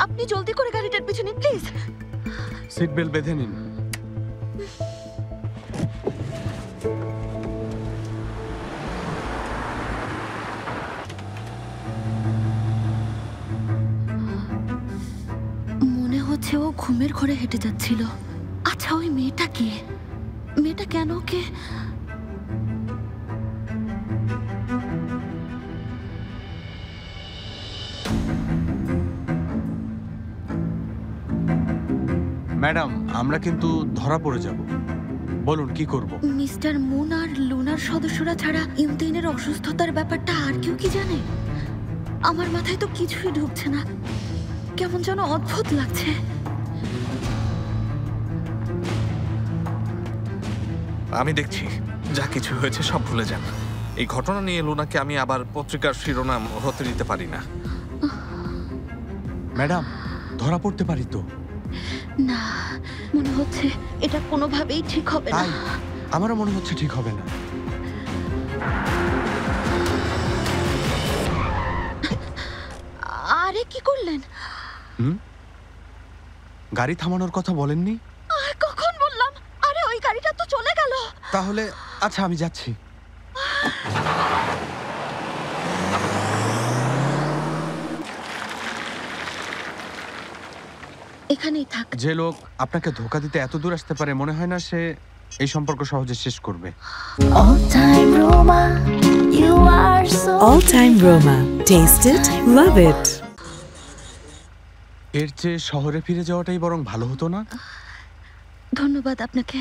আপনি জলদি করে গাড়িটার পিছনে প্লিজ। সিট বেল্ট বেঁধে নিন। মনে হচ্ছে ও ঘুমের ঘরে হেঁটে যাচ্ছিল। আচ্ছা, ওই মেয়েটা কে? মেয়েটা কেন ওকে? ম্যাডাম, আমরা কিন্তু ধরা পড়ে যাব। বলুন কি করব? মিস্টার মুন আর লুনার সদস্যরা ছাড়া ইউনতেইনের অসুস্থতার ব্যাপারটা আর কেউ কি জানে? আমার মাথায় তো কিছুই ঢুকছে না, কেমন যেন অদ্ভুত লাগছে। আমি দেখছি, যা কিছু হয়েছে সব ভুলে যান। এই ঘটনা নিয়ে লুনাকে আমি আবার পত্রিকার শিরোনাম হতে দিতে পারি না। ম্যাডাম, ধরা পড়তে পারি তো? না, মনে হচ্ছে এটা কোনোভাবেই ঠিক হবে না। তাই আমারও মনে হচ্ছে ঠিক হবে না। আরে কি করলেন? গাড়ি থামানোর কথা বলেননি? কখন বললাম? আরে ওই গাড়িটা তো চলে গেল। তাহলে আচ্ছা, আমি যাচ্ছি। এখানেই থাক। যে লোক আপনাকে ধোঁকা দিতে এত দূর আসতে পারে, মনে হয় না সে এই সম্পর্ক সহজে শেষ করবে। All time Roma, you are so All time Roma. Taste it, love it. এর চেয়ে শহরে ফিরে যাওয়াটাই বরং ভালো হতো না? ধন্যবাদ আপনাকে।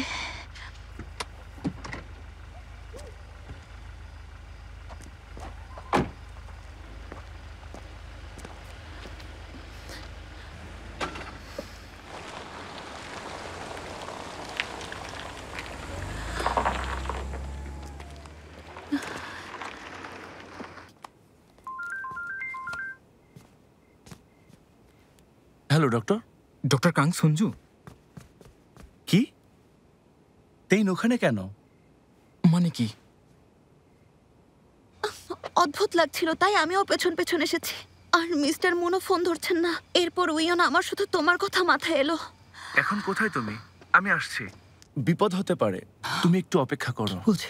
Hello doctor. Doctor Kang Sanju. কি? তেইন ওখানে কেন? মানে কি? অদ্ভুত লাগছিল, তাই আমিও পেছন পেছন এসেছি। আর মিস্টার মুনও ফোন ধরছেন না। এরপর উইয়ন, আমার শুধু তোমার কথা মাথায় এলো। এখন কোথায় তুমি? আমি আসছি। বিপদ হতে পারে, তুমি একটু অপেক্ষা করো। বলছি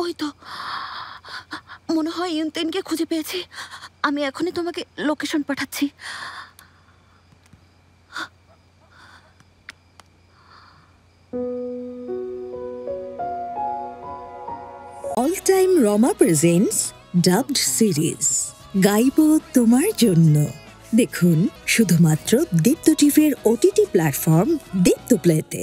ওই তো মনে হয় ইউনতেইনকে খুঁজে পেয়েছি। আমি এখনই তোমাকে লোকেশন পাঠাচ্ছি। All time Roma presents dubbed series গাইবো তোমার জন্য। দেখুন শুধুমাত্র দীপ্ত টিভির OTT প্ল্যাটফর্ম দীপ্ত প্লেতে।